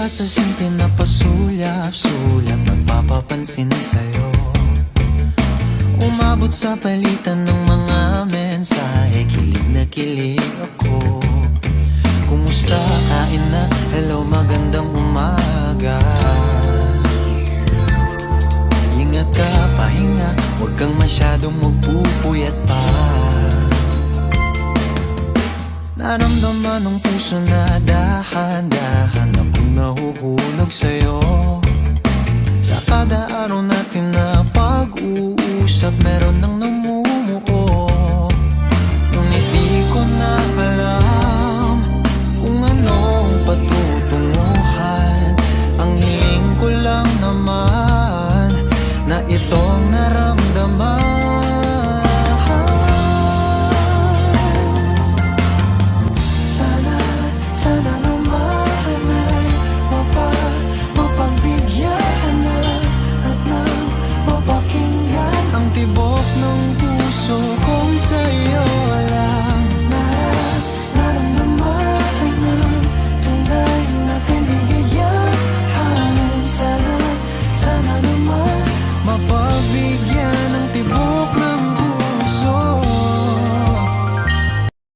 sa simple na pasulyap-sulyap, nagpapapansin sa'yo. Umabot sa palitan ng mga mensahe, kilig na kilig ako. Kumusta, kain na, hello, magandang umaga. Ingat ka, pahinga, huwag kang masyadong magpupuyat pa. Naramdaman ng puso na dahan-dahan akong nahuhulog sa'yo. Sa kada araw natin na pag-uusap, meron nang namumuo. Ngunit di ko na alam kung anong patutunguhan. Ang hiling ko lang naman na itong naramdaman. Sana naman ay mapagbigyan na at nang mapakinggan ang tibok ng